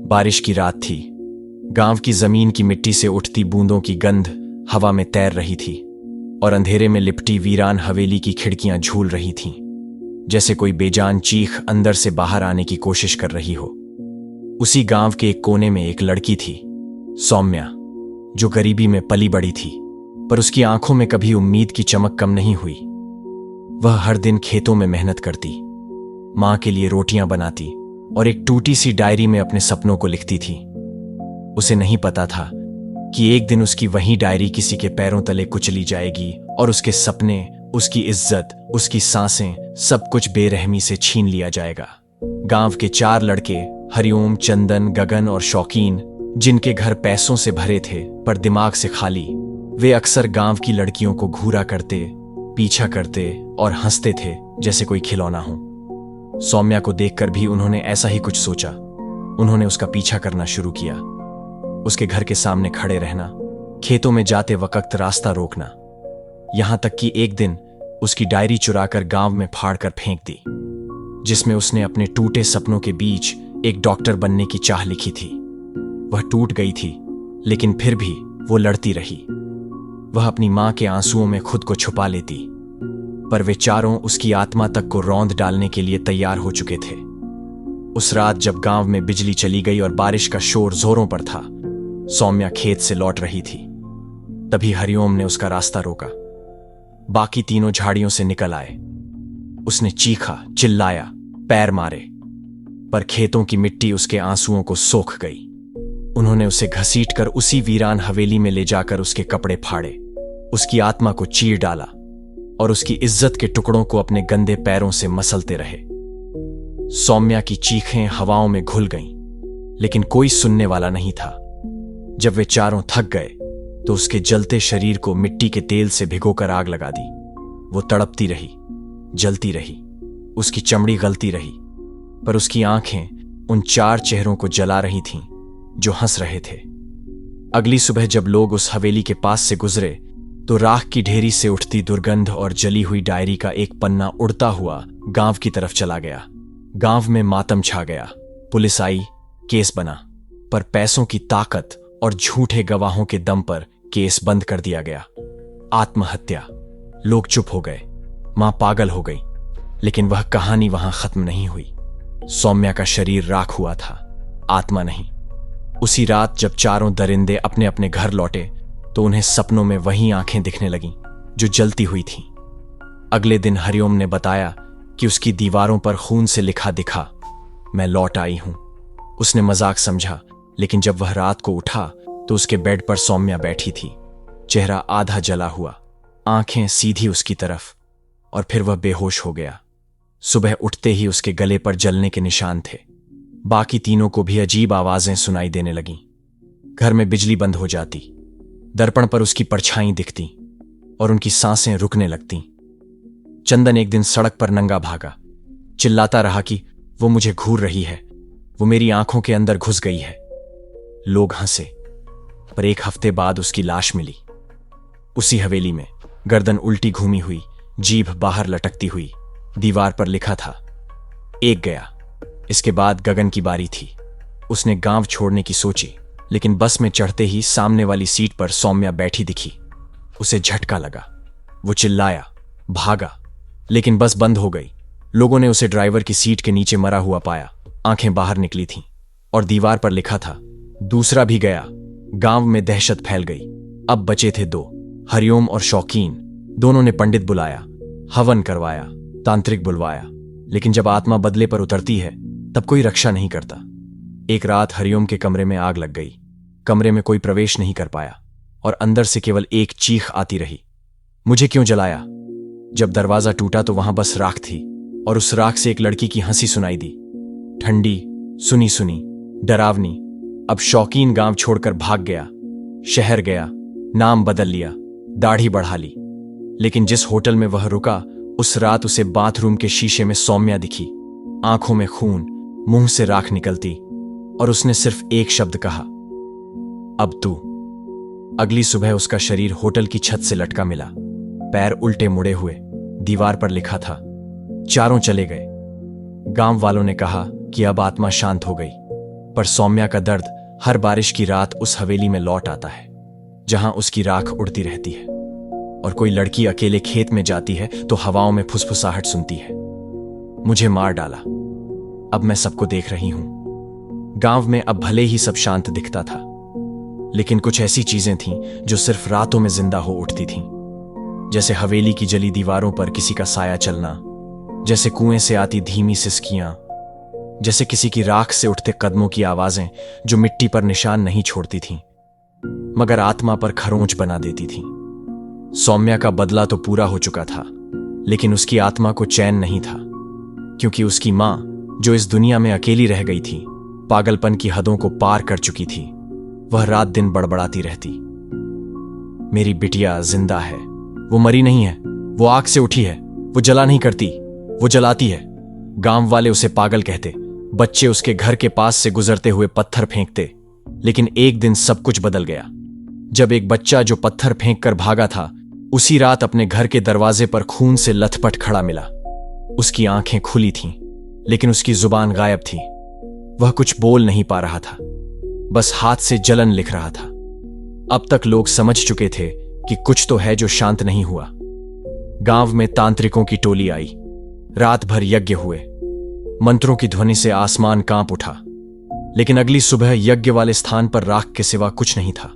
बारिश की रात थी। गांव की जमीन की मिट्टी से उठती बूंदों की गंध हवा में तैर रही थी और अंधेरे में लिपटी वीरान हवेली की खिड़कियां झूल रही थीं, जैसे कोई बेजान चीख अंदर से बाहर आने की कोशिश कर रही हो। उसी गांव के एक कोने में एक लड़की थी, सौम्या, जो गरीबी में पली बड़ी थी, पर उसकी आंखों में कभी उम्मीद की चमक कम नहीं हुई। वह हर दिन खेतों में मेहनत करती, मां के लिए रोटियां बनाती और एक टूटी सी डायरी में अपने सपनों को लिखती थी। उसे नहीं पता था कि एक दिन उसकी वही डायरी किसी के पैरों तले कुचली जाएगी और उसके सपने, उसकी इज्जत, उसकी सांसें, सब कुछ बेरहमी से छीन लिया जाएगा। गांव के 4 लड़के, हरिओम, चंदन, गगन और शौकीन, जिनके घर पैसों से भरे थे पर दिमाग से खाली, वे अक्सर गांव की लड़कियों को घूरा करते, पीछा करते और हंसते थे जैसे कोई खिलौना हो। सौम्या को देखकर भी उन्होंने ऐसा ही कुछ सोचा। उन्होंने उसका पीछा करना शुरू किया, उसके घर के सामने खड़े रहना, खेतों में जाते वक्त रास्ता रोकना, यहां तक कि एक दिन उसकी डायरी चुराकर गांव में फाड़कर फेंक दी, जिसमें उसने अपने टूटे सपनों के बीच एक डॉक्टर बनने की चाह लिखी थी। वह टूट गई थी, लेकिन फिर भी वो लड़ती रही। वह अपनी मां के आंसुओं में खुद को छुपा लेती, पर वे चारों उसकी आत्मा तक को रौंद डालने के लिए तैयार हो चुके थे। उस रात जब गांव में बिजली चली गई और बारिश का शोर जोरों पर था, सौम्या खेत से लौट रही थी। तभी हरिओम ने उसका रास्ता रोका। बाकी तीनों झाड़ियों से निकल आए। उसने चीखा, चिल्लाया, पैर मारे, पर खेतों की मिट्टी उसके आंसुओं को सोख गई। उन्होंने उसे घसीटकर उसी वीरान हवेली में ले जाकर उसके कपड़े फाड़े, उसकी आत्मा को चीर डाला और उसकी इज्जत के टुकड़ों को अपने गंदे पैरों से मसलते रहे। सौम्या की चीखें हवाओं में घुल गईं, लेकिन कोई सुनने वाला नहीं था। जब वे चारों थक गए तो उसके जलते शरीर को मिट्टी के तेल से भिगोकर आग लगा दी। वो तड़पती रही, जलती रही, उसकी चमड़ी गलती रही, पर उसकी आंखें उन 4 चेहरों को जला रही थीं जो हंस रहे थे। अगली सुबह जब लोग उस हवेली के पास से गुजरे तो राख की ढेरी से उठती दुर्गंध और जली हुई डायरी का एक पन्ना उड़ता हुआ गांव की तरफ चला गया। गांव में मातम छा गया। पुलिस आई, केस बना, पर पैसों की ताकत और झूठे गवाहों के दम पर केस बंद कर दिया गया। आत्महत्या। लोग चुप हो गए। मां पागल हो गई, लेकिन वह कहानी वहां खत्म नहीं हुई। सौम्या का शरीर राख हुआ था, आत्मा नहीं। उसी रात जब चारों दरिंदे अपने अपने घर लौटे तो उन्हें सपनों में वही आंखें दिखने लगीं जो जलती हुई थीं। अगले दिन हरिओम ने बताया कि उसकी दीवारों पर खून से लिखा दिखा, मैं लौट आई हूं। उसने मजाक समझा, लेकिन जब वह रात को उठा तो उसके बेड पर सौम्या बैठी थी, चेहरा आधा जला हुआ, आंखें सीधी उसकी तरफ, और फिर वह बेहोश हो गया। सुबह उठते ही उसके गले पर जलने के निशान थे। बाकी तीनों को भी अजीब आवाजें सुनाई देने लगीं। घर में बिजली बंद हो जाती, दर्पण पर उसकी परछाई दिखती और उनकी सांसें रुकने लगती। चंदन एक दिन सड़क पर नंगा भागा, चिल्लाता रहा कि वो मुझे घूर रही है, वो मेरी आंखों के अंदर घुस गई है। लोग हंसे, पर एक हफ्ते बाद उसकी लाश मिली, उसी हवेली में, गर्दन उल्टी घूमी हुई, जीभ बाहर लटकती हुई। दीवार पर लिखा था, एक गया। इसके बाद गगन की बारी थी। उसने गांव छोड़ने की सोची, लेकिन बस में चढ़ते ही सामने वाली सीट पर सौम्या बैठी दिखी। उसे झटका लगा, वो चिल्लाया, भागा, लेकिन बस बंद हो गई। लोगों ने उसे ड्राइवर की सीट के नीचे मरा हुआ पाया, आंखें बाहर निकली थीं, और दीवार पर लिखा था, दूसरा भी गया। गांव में दहशत फैल गई। अब बचे थे 2, हरिओम और शौकीन। दोनों ने पंडित बुलाया, हवन करवाया, तांत्रिक बुलवाया, लेकिन जब आत्मा बदले पर उतरती है तब कोई रक्षा नहीं करता। एक रात हरिओम के कमरे में आग लग गई। कमरे में कोई प्रवेश नहीं कर पाया और अंदर से केवल एक चीख आती रही, मुझे क्यों जलाया? जब दरवाजा टूटा तो वहां बस राख थी, और उस राख से एक लड़की की हंसी सुनाई दी, ठंडी, सुनी सुनी, डरावनी। अब शौकीन गांव छोड़कर भाग गया, शहर गया, नाम बदल लिया, दाढ़ी बढ़ा ली। लेकिन जिस होटल में वह रुका, उस रात उसे बाथरूम के शीशे में सौम्या दिखी, आंखों में खून, मुंह से राख निकलती, और उसने सिर्फ एक शब्द कहा, अब तू। अगली सुबह उसका शरीर होटल की छत से लटका मिला, पैर उल्टे मुड़े हुए। दीवार पर लिखा था, चारों चले गए। गांव वालों ने कहा कि अब आत्मा शांत हो गई, पर सौम्या का दर्द हर बारिश की रात उस हवेली में लौट आता है जहां उसकी राख उड़ती रहती है, और कोई लड़की अकेले खेत में जाती है तो हवाओं में फुसफुसाहट सुनती है। मुझे मार डाला, अब मैं सबको देख रही हूं। गांव में अब भले ही सब शांत दिखता था, लेकिन कुछ ऐसी चीजें थीं जो सिर्फ रातों में जिंदा हो उठती थीं, जैसे हवेली की जली दीवारों पर किसी का साया चलना, जैसे कुएं से आती धीमी सिसकियां, जैसे किसी की राख से उठते कदमों की आवाजें जो मिट्टी पर निशान नहीं छोड़ती थीं, मगर आत्मा पर खरोंच बना देती थीं। सौम्या का बदला तो पूरा हो चुका था, लेकिन उसकी आत्मा को चैन नहीं था, क्योंकि उसकी मां, जो इस दुनिया में अकेली रह गई थी, पागलपन की हदों को पार कर चुकी थी, वह रात दिन बड़बड़ाती रहती, मेरी बिटिया जिंदा है, वो मरी नहीं है, वो आग से उठी है, वो जला नहीं करती, वो जलाती है। गांव वाले उसे पागल कहते, बच्चे उसके घर के पास से गुजरते हुए पत्थर फेंकते। लेकिन एक दिन सब कुछ बदल गया, जब एक बच्चा जो पत्थर फेंक कर भागा था, उसी रात अपने घर के दरवाजे पर खून से लथपथ खड़ा मिला। उसकी आंखें खुली थीं, लेकिन उसकी जुबान गायब थी। वह कुछ बोल नहीं पा रहा था, बस हाथ से जलन लिख रहा था। अब तक लोग समझ चुके थे कि कुछ तो है जो शांत नहीं हुआ। गांव में तांत्रिकों की टोली आई, रात भर यज्ञ हुए, मंत्रों की ध्वनि से आसमान कांप उठा, लेकिन अगली सुबह यज्ञ वाले स्थान पर राख के सिवा कुछ नहीं था,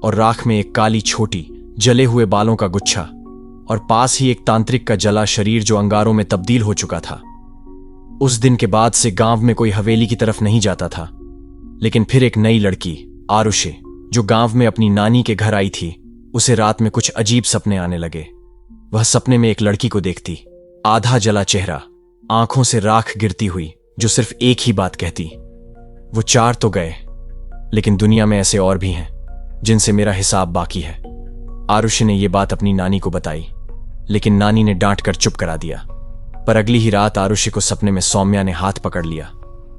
और राख में एक काली छोटी जले हुए बालों का गुच्छा, और पास ही एक तांत्रिक का जला शरीर जो अंगारों में तब्दील हो चुका था। उस दिन के बाद से गांव में कोई हवेली की तरफ नहीं जाता था। लेकिन फिर एक नई लड़की आरुषि, जो गांव में अपनी नानी के घर आई थी, उसे रात में कुछ अजीब सपने आने लगे। वह सपने में एक लड़की को देखती, आधा जला चेहरा, आंखों से राख गिरती हुई, जो सिर्फ एक ही बात कहती, वो 4 तो गए, लेकिन दुनिया में ऐसे और भी हैं जिनसे मेरा हिसाब बाकी है। आरुषि ने यह बात अपनी नानी को बताई, लेकिन नानी ने डांट कर चुप करा दिया। पर अगली ही रात आरुषि को सपने में सौम्या ने हाथ पकड़ लिया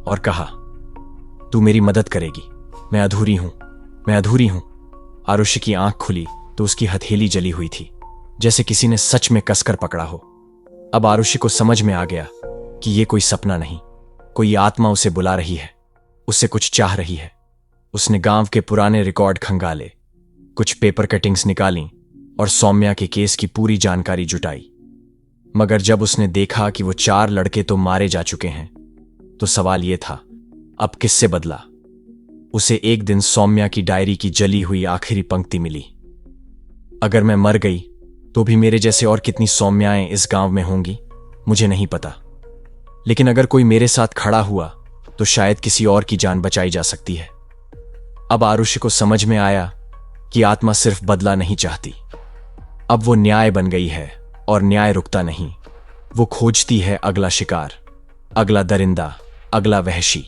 और कहा, तू मेरी मदद करेगी, मैं अधूरी हूं, मैं अधूरी हूं। आरुषि की आंख खुली तो उसकी हथेली जली हुई थी, जैसे किसी ने सच में कसकर पकड़ा हो। अब आरुषि को समझ में आ गया कि यह कोई सपना नहीं, कोई आत्मा उसे बुला रही है, उससे कुछ चाह रही है। उसने गांव के पुराने रिकॉर्ड खंगाले, कुछ पेपर कटिंग्स निकाली और सौम्या के केस की पूरी जानकारी जुटाई। मगर जब उसने देखा कि वो 4 लड़के तो मारे जा चुके हैं, तो सवाल यह था, अब किससे बदला? उसे एक दिन सौम्या की डायरी की जली हुई आखिरी पंक्ति मिली, अगर मैं मर गई तो भी मेरे जैसे और कितनी सौम्याएं इस गांव में होंगी, मुझे नहीं पता। लेकिन अगर कोई मेरे साथ खड़ा हुआ तो शायद किसी और की जान बचाई जा सकती है। अब आरुषि को समझ में आया कि आत्मा सिर्फ बदला नहीं चाहती, अब वो न्याय बन गई है, और न्याय रुकता नहीं। वो खोजती है अगला शिकार, अगला दरिंदा, अगला वहशी।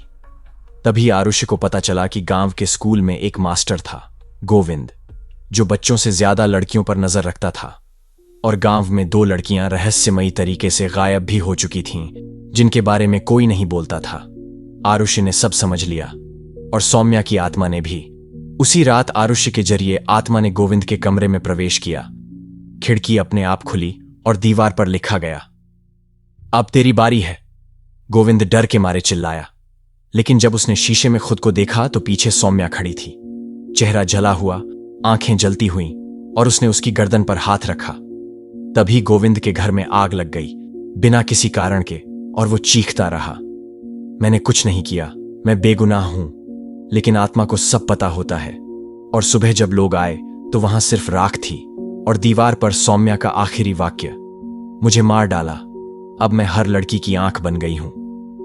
तभी आरुषि को पता चला कि गांव के स्कूल में एक मास्टर था, गोविंद, जो बच्चों से ज्यादा लड़कियों पर नजर रखता था। और गांव में 2 लड़कियां रहस्यमयी तरीके से गायब भी हो चुकी थीं, जिनके बारे में कोई नहीं बोलता था। आरुषि ने सब समझ लिया, और सौम्या की आत्मा ने भी। उसी रात आरुषि के जरिए आत्मा ने गोविंद के कमरे में प्रवेश किया। खिड़की अपने आप खुली और दीवार पर लिखा गया, अब तेरी बारी है। गोविंद डर के मारे चिल्लाया, लेकिन जब उसने शीशे में खुद को देखा तो पीछे सौम्या खड़ी थी, चेहरा जला हुआ, आंखें जलती हुई, और उसने उसकी गर्दन पर हाथ रखा। तभी गोविंद के घर में आग लग गई, बिना किसी कारण के, और वो चीखता रहा, मैंने कुछ नहीं किया, मैं बेगुनाह हूं। लेकिन आत्मा को सब पता होता है। और सुबह जब लोग आए तो वहां सिर्फ राख थी, और दीवार पर सौम्या का आखिरी वाक्य, मुझे मार डाला, अब मैं हर लड़की की आंख बन गई हूं,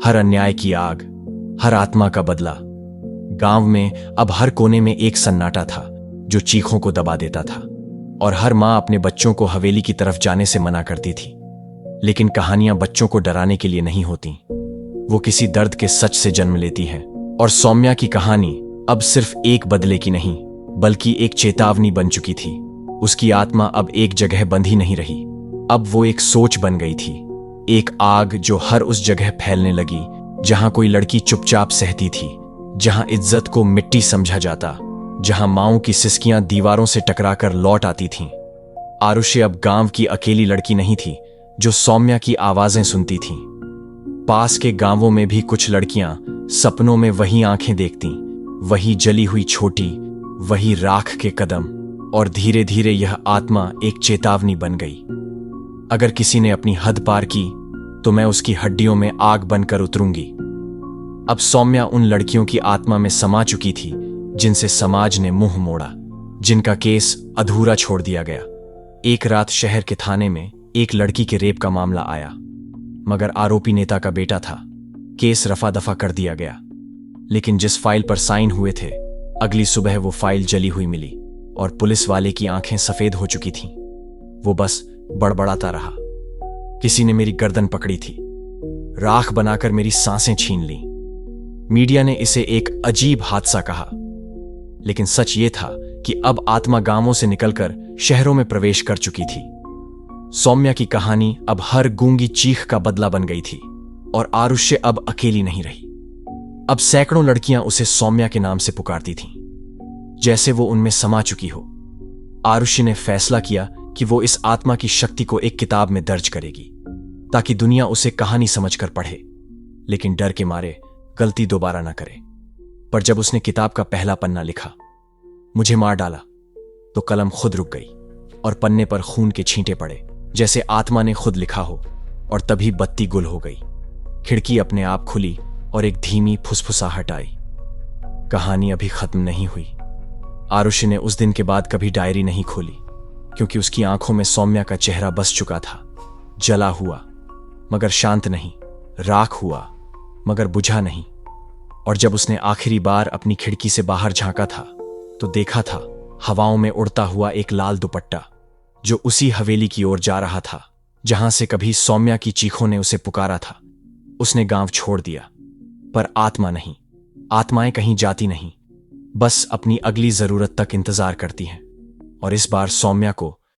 हर अन्याय की आग, हर आत्मा का बदला। गांव में अब हर कोने में एक सन्नाटा था जो चीखों को दबा देता था, और हर मां अपने बच्चों को हवेली की तरफ जाने से मना करती थी। लेकिन कहानियां बच्चों को डराने के लिए नहीं होती, वो किसी दर्द के सच से जन्म लेती हैं। और सौम्या की कहानी अब सिर्फ एक बदले की नहीं, बल्कि एक चेतावनी बन चुकी थी। उसकी आत्मा अब एक जगह बंधी नहीं रही, अब वो एक सोच बन गई थी, एक आग जो हर उस जगह फैलने लगी जहां कोई लड़की चुपचाप सहती थी, जहां इज्जत को मिट्टी समझा जाता, जहां माओं की सिसकियां दीवारों से टकराकर लौट आती थीं। आरुषि अब गांव की अकेली लड़की नहीं थी जो सौम्या की आवाजें सुनती थीं। पास के गांवों में भी कुछ लड़कियां सपनों में वही आंखें देखती, वही जली हुई छोटी, वही राख के कदम, और धीरे धीरे यह आत्मा एक चेतावनी बन गई। अगर किसी ने अपनी हद पार की तो मैं उसकी हड्डियों में आग बनकर उतरूंगी। अब सौम्या उन लड़कियों की आत्मा में समा चुकी थी जिनसे समाज ने मुंह मोड़ा, जिनका केस अधूरा छोड़ दिया गया। एक रात शहर के थाने में एक लड़की के रेप का मामला आया, मगर आरोपी नेता का बेटा था। केस रफा दफा कर दिया गया, लेकिन जिस फाइल पर साइन हुए थे, अगली सुबह वो फाइल जली हुई मिली और पुलिस वाले की आंखें सफेद हो चुकी थीं। वो बस बड़बड़ाता रहा। किसी ने मेरी गर्दन पकड़ी थी, राख बनाकर मेरी सांसें छीन ली। मीडिया ने इसे एक अजीब हादसा कहा, लेकिन सच ये था कि अब आत्मा गांवों से निकलकर शहरों में प्रवेश कर चुकी थी। सौम्या की कहानी अब हर गूंगी चीख का बदला बन गई थी, और आरुष्य अब अकेली नहीं रही। अब सैकड़ों लड़कियां उसे सौम्या के नाम से पुकारती थीं, जैसे वो उनमें समा चुकी हो। आरुष्य ने फैसला किया कि वो इस आत्मा की शक्ति को एक किताब में दर्ज करेगी, ताकि दुनिया उसे कहानी समझकर पढ़े, लेकिन डर के मारे गलती दोबारा ना करे। पर जब उसने किताब का पहला पन्ना लिखा, मुझे मार डाला, तो कलम खुद रुक गई और पन्ने पर खून के छींटे पड़े, जैसे आत्मा ने खुद लिखा हो। और तभी बत्ती गुल हो गई, खिड़की अपने आप खुली और एक धीमी फुसफुसाहट आई। कहानी अभी खत्म नहीं हुई। आरुषि ने उस दिन के बाद कभी डायरी नहीं खोली, क्योंकि उसकी आंखों में सौम्या का चेहरा बस चुका था। जला हुआ मगर शांत नहीं, राख हुआ मगर बुझा नहीं। और जब उसने आखिरी बार अपनी खिड़की से बाहर झांका था, तो देखा था हवाओं में उड़ता हुआ एक लाल दुपट्टा, जो उसी हवेली की ओर जा रहा था जहां से कभी सौम्या की चीखों ने उसे पुकारा था। उसने गांव छोड़ दिया, पर आत्मा नहीं। आत्माएं कहीं जाती नहीं, बस अपनी अगली जरूरत तक इंतजार करती हैं। और इस बार सौम्या को